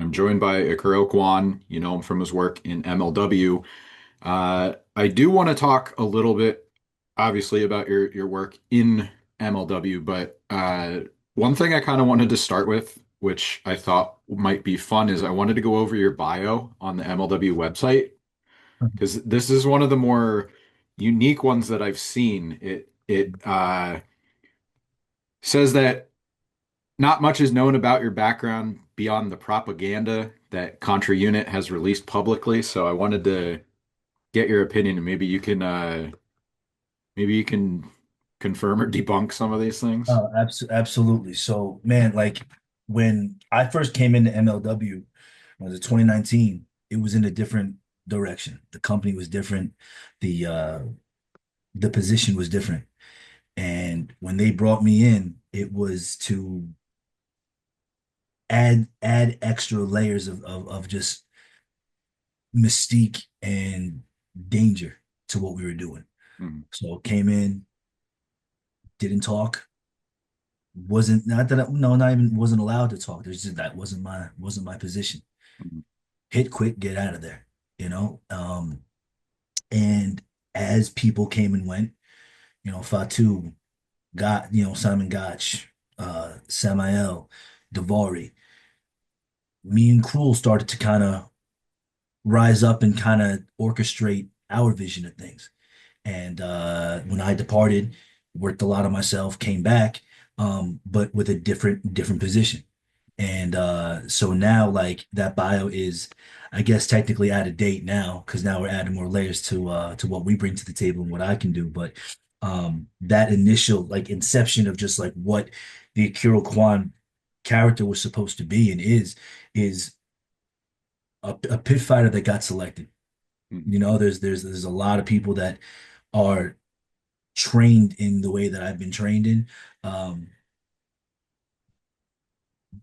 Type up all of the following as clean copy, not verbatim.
I'm joined by Ikuro Kwon. You know him from his work in MLW. I do want to talk a little bit, obviously, about your work in MLW, but one thing I kind of wanted to start with, which I thought might be fun, is I wanted to go over your bio on the MLW website because this is one of the more unique ones that I've seen. It says that not much is known about your background beyond the propaganda that Contra Unit has released publicly, so I wanted to get your opinion and maybe you can confirm or debunk some of these things. Absolutely. So, man, like when I first came into MLW, was it 2019? It was in a different direction. The company was different. The position was different. And when they brought me in, it was to add extra layers of just mystique and danger to what we were doing. Mhm. So came in, didn't talk, wasn't not that I, no, not even wasn't allowed to talk. There's just that wasn't my position. Mhm. Hit quick, get out of there, you know. And as people came and went, Fatu got, Simon Gotch, Samael, Davari, me and Cruel started to kind of rise up and kind of orchestrate our vision of things. And when I departed, worked a lot on myself, came back, but with a different position. And so now, like that bio is, I guess, technically out of date now because now we're adding more layers to what we bring to the table and what I can do. But that initial like inception of just like what the Ikuro Kwon character was supposed to be and is a pit fighter that got selected. Mhm. You know, there's a lot of people that are trained in the way that I've been trained in, um,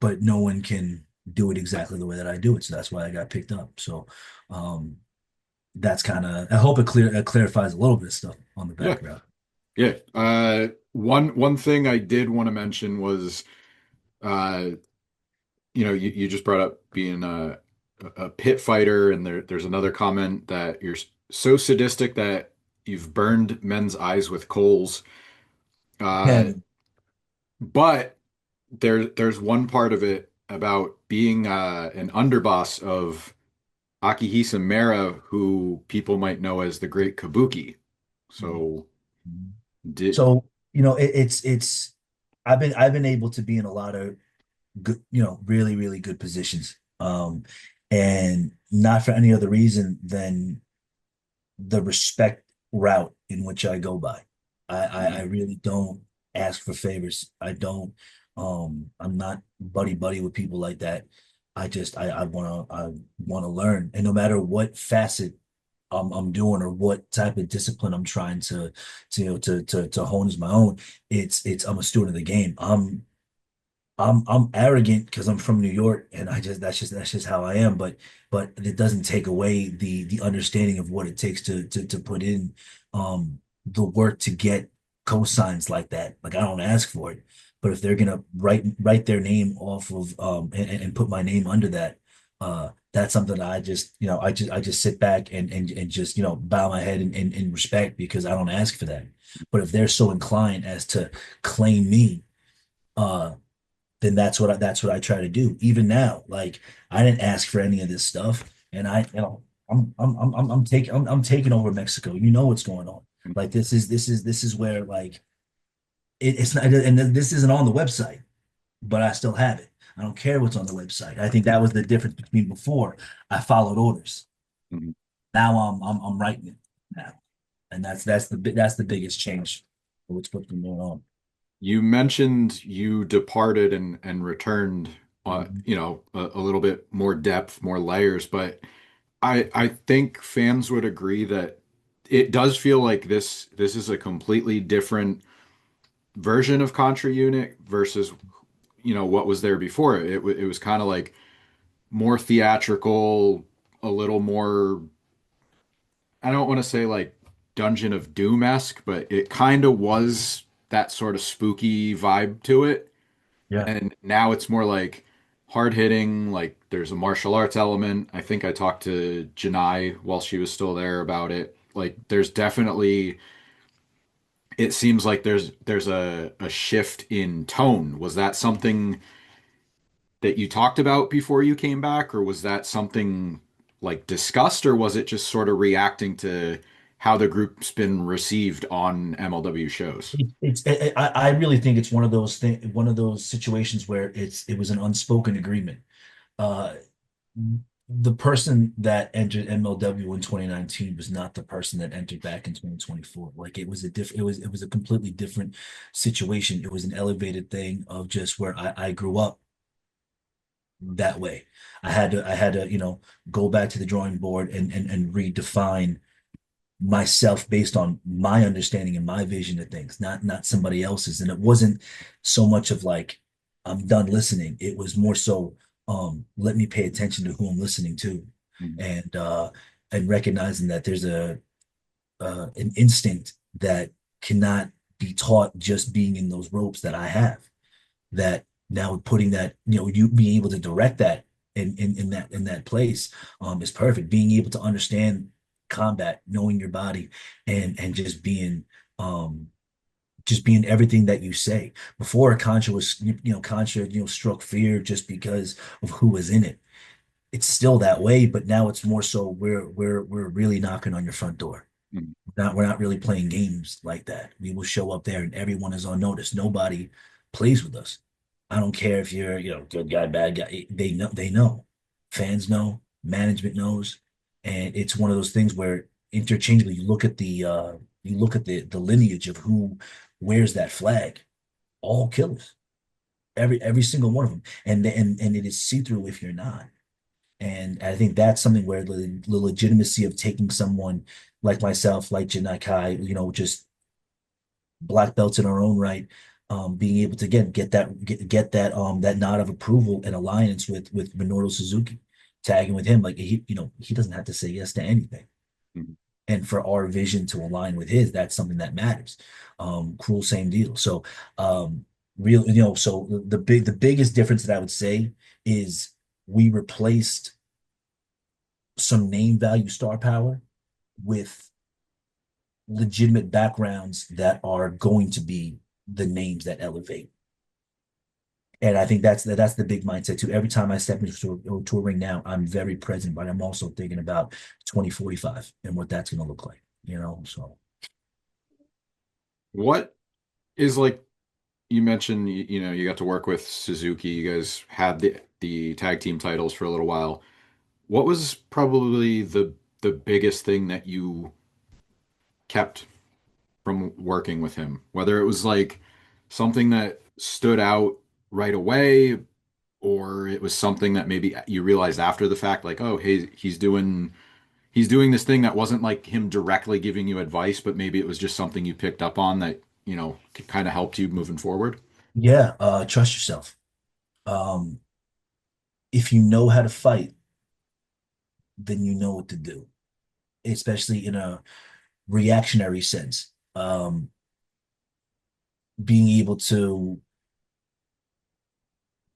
but no one can do it exactly the way that I do it. So that's why I got picked up. So um, that's kind of. I hope it clarifies a little bit of stuff on the Yeah, background. yeah. One thing I did want to mention was uh, you just brought up being a pit fighter, and there's another comment that you're so sadistic that you've burned men's eyes with coals. Yeah, Uh, but there's one part of it about being an underboss of Akihisa Mera, who people might know as the Great Kabuki. So did so it's I've been able to be in a lot of good, really good positions. And not for any other reason than the respect route in which I go by. I really don't ask for favors. I don't I'm not buddy buddy with people like that. I wanna learn. And no matter what facet I'm doing or what type of discipline I'm trying to hone as my own, it's I'm a student of the game. I'm arrogant because I'm from New York and I just that's just how I am. But it doesn't take away the understanding of what it takes to put in the work to get cosigns like that. Like I don't ask for it, but if they're gonna write their name off of and put my name under that, that's something that I just sit back and just bow my head in respect because I don't ask for that. But if they're so inclined as to claim me, uh then that's what I try to do. Even now, like I didn't ask for any of this stuff, and I'm taking over Mexico. You know what's going on. Like this is where like it's not, and this isn't on the website, but I still have it. I don't care what's on the website. I think that was the difference between before. I followed orders. Now I'm writing it now, and that's the biggest change for what's been going on. you mentioned you departed and returned, Mhm. a little bit more depth, more layers, but I think fans would agree that it does feel like this is a completely different version of Contra Unit versus what was there before. It was kind of like more theatrical, a little more, I don't want to say like Dungeon of Doom-esque, but it kind of was that sort of spooky vibe to it. Yeah. And now it's more like, hard hitting, like there's a martial arts element. I think I talked to Janai while she was still there about it. Like there's definitely it seems like there's a shift in tone. Was that something that you talked about before you came back, or was that something like discussed, or was it just sort of reacting to how the group's been received on MLW shows? I really think it's one of those one of those situations where it was an unspoken agreement. Uh, the person that entered MLW in 2019 was not the person that entered back in 2024. Like it was a completely different situation. It was an elevated thing of just where I grew up that way. I had to, go back to the drawing board and redefine myself based on my understanding and my vision of things, not somebody else's. And it wasn't so much of like I'm done listening. It was more so let me pay attention to who I'm listening to, Mhm. and recognizing that there's a an instinct that cannot be taught just being in those ropes that I have. That now putting that, you being able to direct that in that place is perfect. Being able to understand combat, knowing your body, and um just being everything that you say. Before Contra was, Contra, struck fear just because of who was in it. It's still that way, but now it's more so we're really knocking on your front door. Mhm. We're not really playing games like that. We will show up there and everyone is on notice. Nobody plays with us. I don't care if you're, good guy, bad guy. They know. Fans know, management knows. And it's one of those things where interchangeably you look at the lineage of who wears that flag, all killers. Every single one of them. And it is see-through if you're not. And I think that's something where the legitimacy of taking someone like myself, like Janai Kai, just black belts in our own right, being able to again get that that nod of approval and alliance with Minoru Suzuki, tagging with him, like he doesn't have to say yes to anything. Mhm. And for our vision to align with his, that's something that matters. Cruel, same deal. So real, so the biggest difference that I would say is we replaced some name value star power with legitimate backgrounds that are going to be the names that elevate. And I think that's the big mindset too. Every time I step into a ring now, I'm very present, but I'm also thinking about 2045 and what that's going to look like, So What is like you mentioned, you know, you got to work with Suzuki. You guys had the tag team titles for a little while. What was probably the biggest thing that you kept from working with him? Whether it was like something that stood out right away, or it was something that maybe you realized after the fact, like, oh, hey, he's doing this thing that wasn't like him directly giving you advice, but maybe it was just something you picked up on that, you know, kind of helped you moving forward. yeah, trust yourself. Um, if you know how to fight, then you know what to do, especially in a reactionary sense. Being able to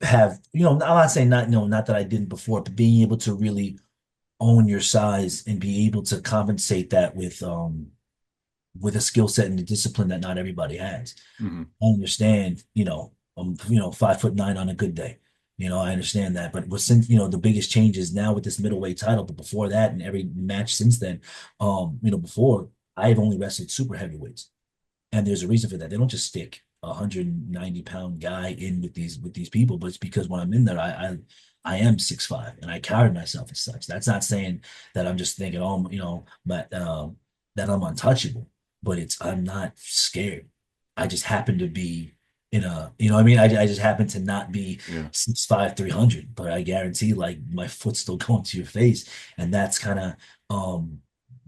have, I'm not saying not, not that I didn't before, but being able to really own your size and be able to compensate that with a skill set and a discipline that not everybody has. Hmm. I understand, I'm 5'9" on a good day. I understand that. But since, the biggest change is now with this middleweight title, but before that and every match since then, before I've only wrestled super heavyweights. And there's a reason for that. They don't just stick a 190-pound guy in with these people, but it's because when I'm in there, I am 6'5" and I carry myself as such. That's not saying that I'm just thinking, oh, but that I'm untouchable, but it's I'm not scared. I just happen to be in a, what I mean? I just happen to not be Yeah. 6'5", 300, but I guarantee like my foot's still going to your face. And that's kind of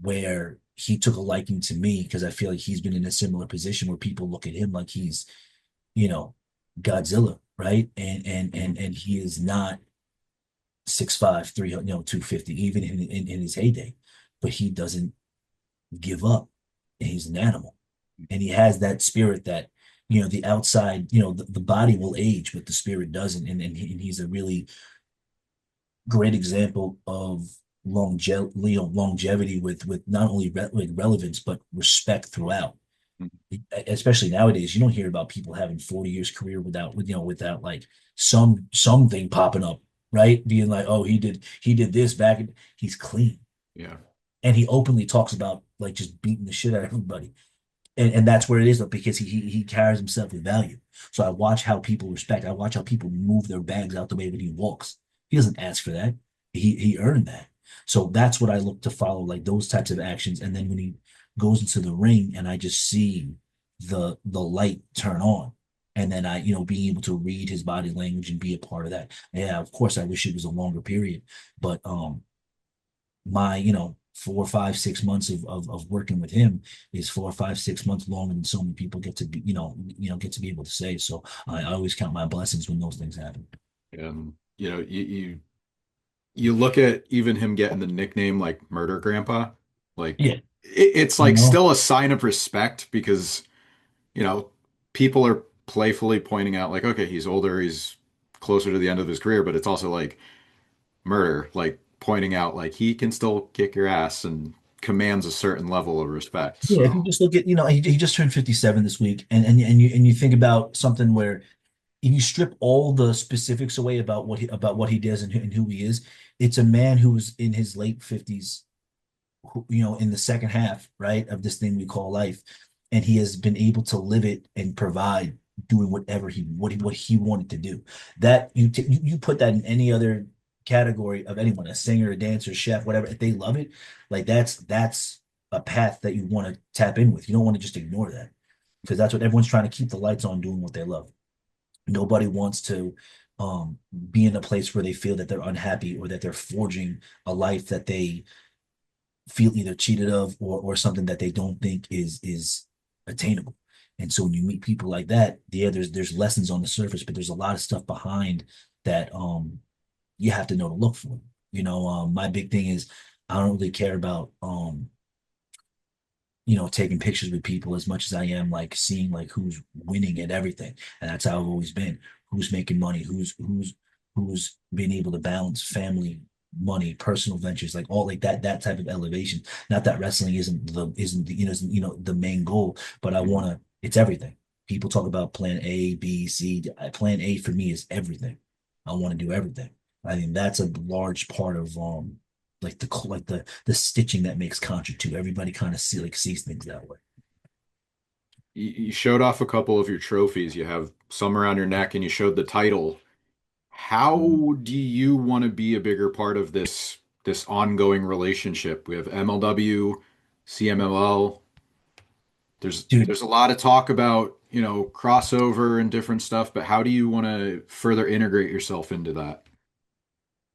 where he took a liking to me because I feel like he's been in a similar position where people look at him like he's, you know, Godzilla, right? Hmm. And he is not 6'5", 300, 250, even in his heyday. But he doesn't give up. And he's an animal. And he has that spirit that the outside, the body will age, but the spirit doesn't. And he's a really great example of longevity with not only relevance, but respect throughout. Especially nowadays, you don't hear about people having 40 years career without like something popping up, right? Being like, oh, he did this back in, he's clean. Yeah. And he openly talks about like just beating the shit out of everybody. And that's where it is because he carries himself with value. So I watch how people respect. I watch how people move their bags out the way when he walks. He doesn't ask for that. He earned that. So that's what I look to follow, like those types of actions. And then when he goes into the ring and I just see the light turn on. And then being able to read his body language and be a part of that. Yeah, of course, I wish it was a longer period, but my 4, 5, 6 months of working with him is 4, 5, 6 months longer than so many people get to be get to be able to say. So I always count my blessings when those things happen. And you look at even him getting the nickname like Murder Grandpa, like Yeah, it's you like know. still a sign of respect because, you know, people are playfully pointing out like, okay, he's older, he's closer to the end of his career, but it's also like murder, like pointing out like he can still kick your ass and commands a certain level of respect. Yeah, if you So, just look at, he just turned 57 this week, and you think about something where if you strip all the specifics away about what he does and who he is, it's a man who's in his late 50s, in the second half, right, of this thing we call life, and he has been able to live it and provide, doing what he wanted to do. That you put that in any other category of anyone, a singer, a dancer, chef, whatever, if they love it, like that's a path that you want to tap in with. You don't want to just ignore that because that's what everyone's trying to keep the lights on, doing what they love. Nobody wants to be in a place where they feel that they're unhappy or that they're forging a life that they feel either cheated of or something that they don't think is attainable. And so when you meet people like that, yeah, there's lessons on the surface, but there's a lot of stuff behind that you have to know to look for. My big thing is I don't really care about taking pictures with people as much as I am like seeing like who's winning at everything. And that's how I've always been. Who's making money, who's being able to balance family, money, personal ventures, like all like that type of elevation. Not that wrestling isn't the main goal, but I mhm. wanna it's everything. People talk about plan A, B, C. Plan A for me is everything. I want to do everything. I think that's a large part of like the stitching that makes Contra 2. Everybody kind of sees things that way. You showed off a couple of your trophies. You have some around your neck and you showed the title. Um, How do you want to be a bigger part of this ongoing relationship? We have MLW, CMLL. Dude, There's a lot of talk about, crossover and different stuff, but how do you want to further integrate yourself into that?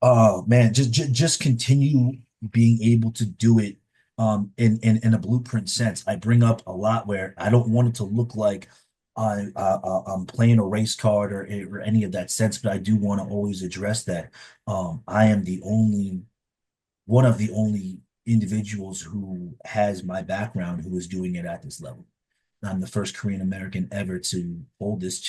oh man, just continue being able to do it in a blueprint sense. I bring up a lot where I don't want it to look like I'm playing a race card or any of that sense, but I do want to always address that. I am the only one of the only individuals who has my background who is doing it at this level. I'm the first Korean American ever to hold this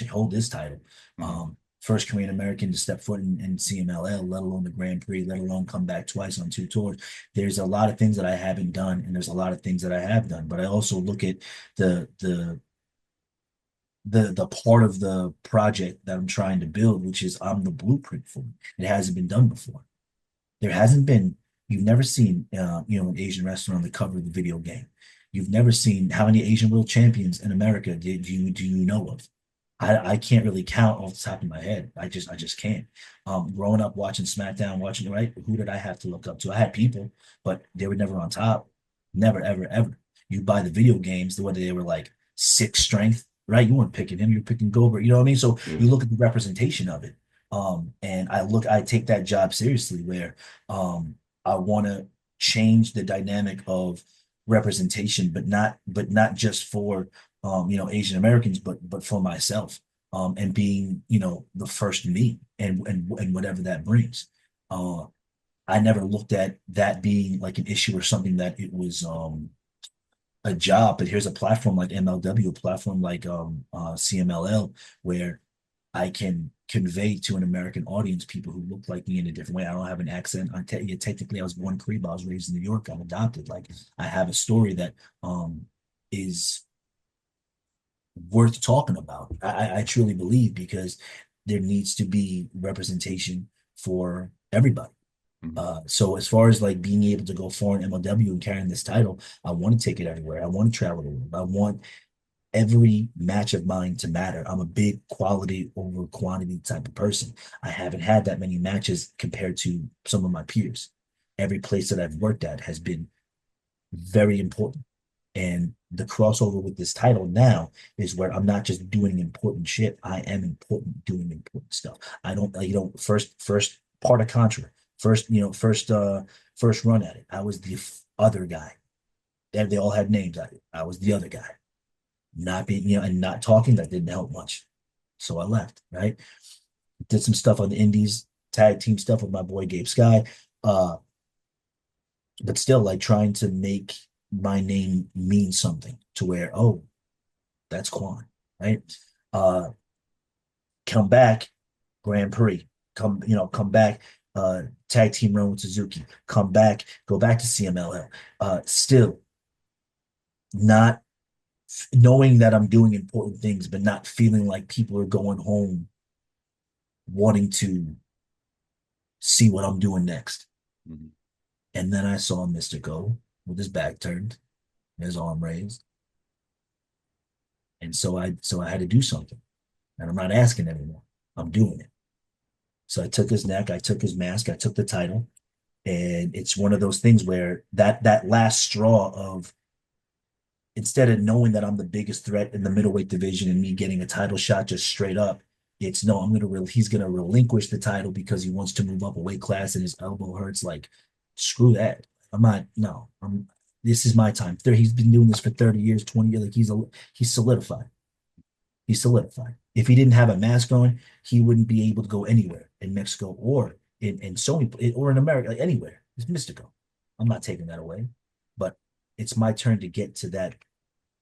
title. Mhm. First Korean American to step foot in CMLL, let alone the Grand Prix, let alone come back twice on 2 tours. There's a lot of things that I haven't done, and there's a lot of things that I have done. But I also look at the the the part of the project that I'm trying to build, which is I'm the blueprint for it. It hasn't been done before. There hasn't been, you've never seen, an Asian wrestler on the cover of the video game. You've never seen how many Asian world champions in America do you know of? I can't really count off the top of my head. I just can't. Growing up watching SmackDown, watching right, who did I have to look up to? I had people, but they were never on top. Never, ever, ever. You buy the video games, whether they were like six strength, right? You weren't picking him, you're picking Goldberg. You know what I mean? So Yeah. you look at the representation of it. And I take that job seriously where I want to change the dynamic of representation, but not just for Asian Americans, but for myself, and being the first me and whatever that brings. Uh, I never looked at that being like an issue or something that it was a job, but here's a platform like MLW, a platform like CMLL, where I can convey to an American audience people who look like me in a different way. I don't have an accent. Yeah, technically, I was born in Cuba. I was raised in New York. I'm adopted. Like I have a story that is worth talking about. I truly believe because there needs to be representation for everybody. Mhm. So as far as like being able to go foreign MLW and carrying this title, I want to take it everywhere. I want to travel the world. I want every match of mine to matter. I'm a big quality over quantity type of person. I haven't had that many matches compared to some of my peers. Every place that I've worked at has been very important. And the crossover with this title now is where I'm not just doing important shit. I am important doing important stuff. I don't, first part of Contra, first run at it. I was the other guy. They all had names. I was the other guy. Not being, and not talking, that didn't help much. So I left, right? Did some stuff on the indies, tag team stuff with my boy Gabe Sky. Uh, but still like trying to make my name mean something to where, oh, that's Quan, right? Uh, come back, Grand Prix, come back, tag team run with Suzuki, come back, go back to CMLL. Still not knowing that I'm doing important things, but not feeling like people are going home wanting to see what I'm doing next. Mhm. And then I saw Mystico with his back turned, his arm raised. And so I had to do something. And I'm not asking anymore. I'm doing it. So I took his neck, I took his mask, I took the title. And it's one of those things where that last straw of instead of knowing that I'm the biggest threat in the middleweight division and me getting a title shot just straight up, it's no, he's gonna relinquish the title because he wants to move up a weight class and his elbow hurts. Like, screw that. I'm not, no, I'm this is my time. He's been doing this for 30 years, 20 years. Like he's solidified. He's solidified. If he didn't have a mask on, he wouldn't be able to go anywhere in Mexico or in Sony or in America, like anywhere. It's mystical. I'm not taking that away. But it's my turn to get to that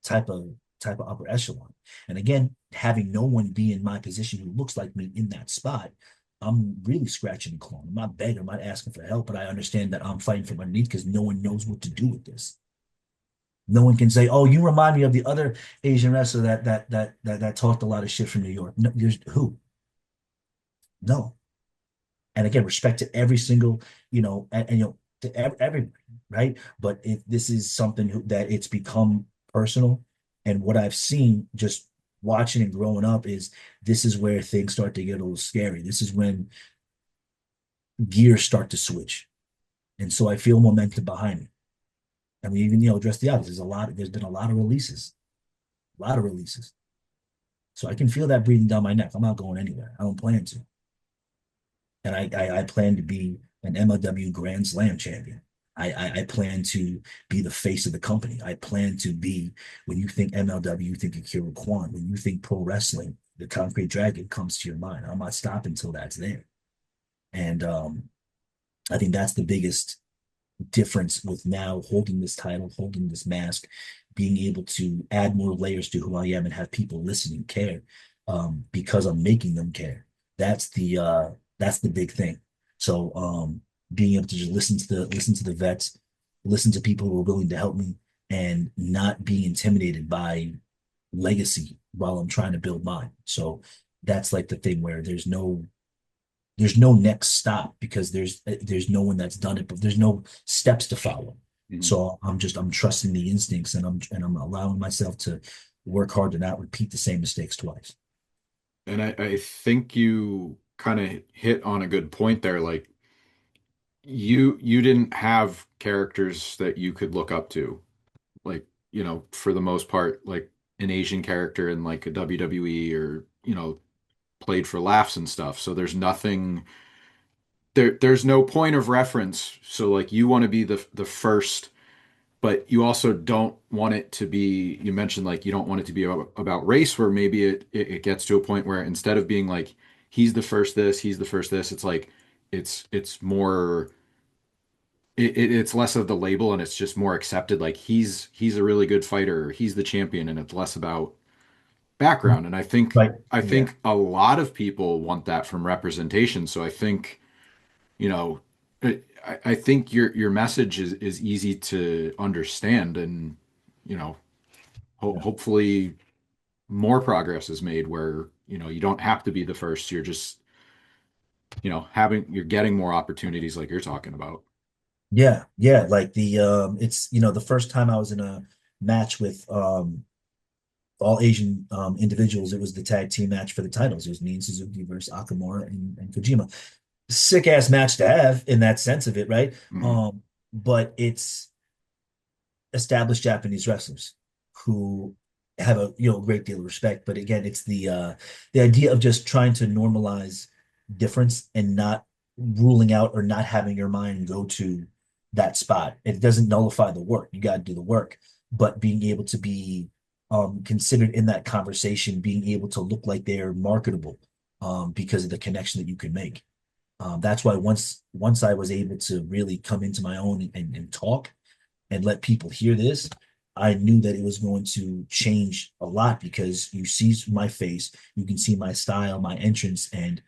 type of type of upper echelon. And again, having no one be in my position who looks like me in that spot, I'm really scratching and clawing. I'm not begging, I'm not asking for help, but I understand that I'm fighting from underneath because no one knows what to do with this. No one can say, "Oh, you remind me of the other Asian wrestler that talked a lot of shit from New York." No, there's who? No. And again, respect to every single, to everybody, right? But if this is something that it's become personal, and what I've seen just watching and growing up is this is where things start to get a little scary. This is when gears start to switch, and so I feel momentum behind me. I mean, even address the obvious. There's been a lot of releases, a lot of releases. So I can feel that breathing down my neck. I'm not going anywhere. I don't plan to. And I plan to be an MLW Grand Slam champion. I plan to be the face of the company. I plan to be, when you think MLW, you think Ikuro Kwon. When you think pro wrestling, the Concrete Dragon comes to your mind. I'm not stopping until that's there. And I think that's the biggest difference with now holding this title, holding this mask, being able to add more layers to who I am and have people listen and care because I'm making them care. That's the big thing. So being able to just listen to the vets, listen to people who are willing to help me, and not be intimidated by legacy while I'm trying to build mine. So that's like the thing where there's no next stop because there's no one that's done it, but there's no steps to follow. Mhm. So I'm trusting the instincts and I'm allowing myself to work hard to not repeat the same mistakes twice. And I think you kind of hit on a good point there. Like you didn't have characters that you could look up to. Like, for the most part, like an Asian character in like a WWE or, played for laughs and stuff. So there's no point of reference. So like you want to be the first, but you also don't want it to be, you mentioned like you don't want it to be about race where maybe it gets to a point where instead of being like he's the first this, it's like it's more it's less of the label and it's just more accepted. Like he's a really good fighter, or he's the champion, and it's less about background. And Right. I Yeah. think a lot of people want that from representation. So I think, you know, I think your message is easy to understand, and you know, Yeah. hopefully more progress is made where, you don't have to be the first. You're just, you're getting more opportunities like you're talking about. Yeah. Yeah. Like it's, the first time I was in a match with all Asian individuals, it was the tag team match for the titles. It was me and Suzuki versus Akamura and Kojima. Sick ass match to have in that sense of it, right? Mhm. But it's established Japanese wrestlers who have a great deal of respect. But again, it's the idea of just trying to normalize difference and not ruling out or not having your mind go to that spot. It doesn't nullify the work. You got to do the work, but being able to be considered in that conversation, being able to look like they're marketable because of the connection that you can make. That's why once I was able to really come into my own and talk and let people hear this, I knew that it was going to change a lot because you see my face, you can see my style, my entrance, and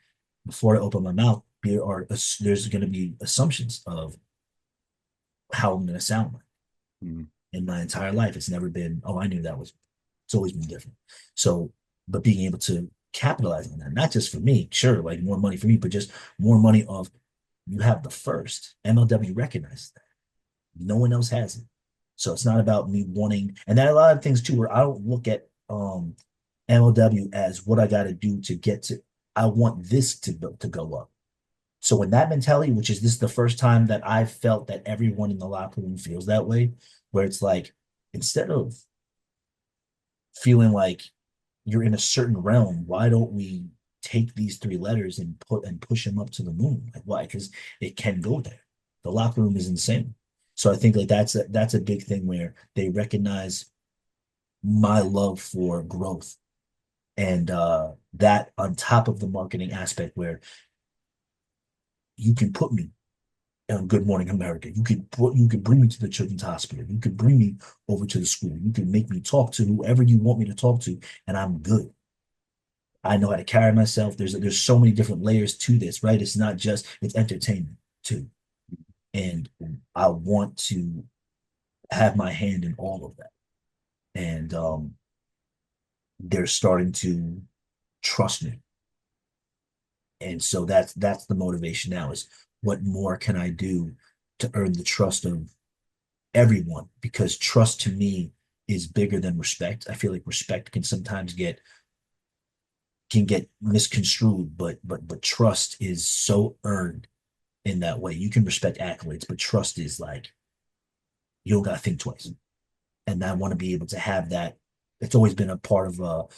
before I open my mouth, there's going to be assumptions of how I'm going to sound like. Mhm. In my entire life. It's never been, oh, I knew that was, it's always been different. So, but being able to capitalize on that, not just for me, sure, like more money for me, but just more money of you have the first. MLW recognizes that. No one else has it. So it's not about me wanting, and that a lot of things too, where I don't look at MLW as what I got to do to get to. I want this to go up. So when that mentality, which is this the first time that I felt that everyone in the locker room feels that way, where it's like instead of feeling like you're in a certain realm, why don't we take these three letters and push them up to the moon? Like why? Because it can go there. The locker room is insane. So I think like that's a big thing where they recognize my love for growth and that on top of the marketing aspect where you can put me on Good Morning America. You could bring me to the children's hospital. You could bring me over to the school. You could make me talk to whoever you want me to talk to, and I'm good. I know how to carry myself. There's so many different layers to this, right? It's not just it's entertainment too, and I want to have my hand in all of that. And they're starting to trust me, and so that's the motivation now is what more can I do to earn the trust of everyone? Because trust to me is bigger than respect. I feel like respect can get misconstrued, but trust is so earned in that way. You can respect accolades, but trust is like you don't gotta think twice. And I want to be able to have that. It's always been a part of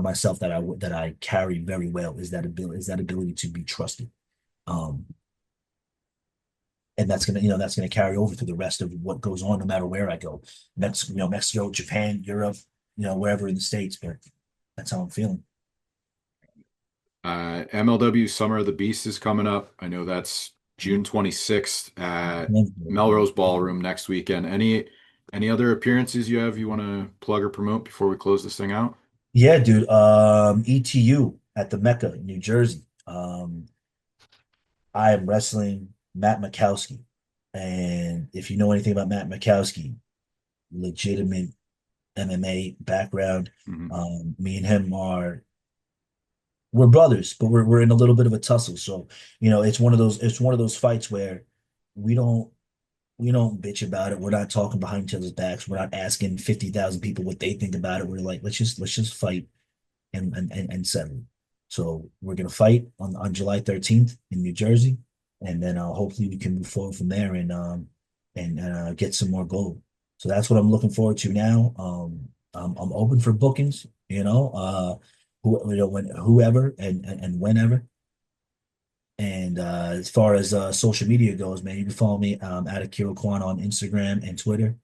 myself that I carry very well is that ability to be trusted. Um, and that's gonna carry over through the rest of what goes on, no matter where I go. Mexico, Japan, Europe, wherever in the States. But that's how I'm feeling. MLW Summer of the Beast is coming up. I know that's June 26th at Melrose Ballroom next weekend. Any other appearances you want to plug or promote before we close this thing out? Yeah, dude. ETU at the Mecca, New Jersey. I am wrestling Matt Makowski. And if you know anything about Matt Makowski, legitimate MMA background. Mhm. Me and him we're brothers, but we're in a little bit of a tussle. So, it's one of those fights where we don't we don't bitch about it. We're not talking behind each other's backs. We're not asking 50,000 people what they think about it. We're like, let's just fight and settle. So we're gonna fight on July 13th in New Jersey, and then hopefully we can move forward from there and get some more gold. So that's what I'm looking forward to now. I'm open for bookings, whoever and whenever. And as far as social media goes, man, you can follow me at Ikuro Kwon on Instagram and Twitter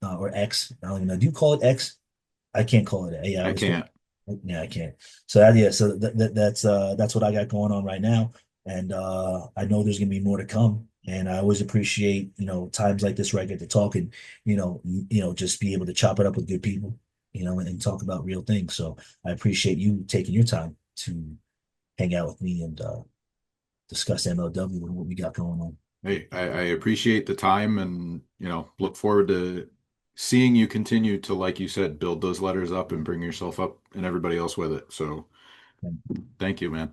or X. I don't even know. Do you call it X? I can't call it. Yeah, I I always call can't. it. Yeah, I can't. So yeah. So that's what I got going on right now, and I know there's gonna be more to come. And I always appreciate, times like this where I get to talk and, just be able to chop it up with good people, and talk about real things. So I appreciate you taking your time to hang out with me and discuss MLW and what we got going on. Hey, I appreciate the time and, look forward to seeing you continue to, like you said, build those letters up and bring yourself up and everybody else with it. So thank you, man.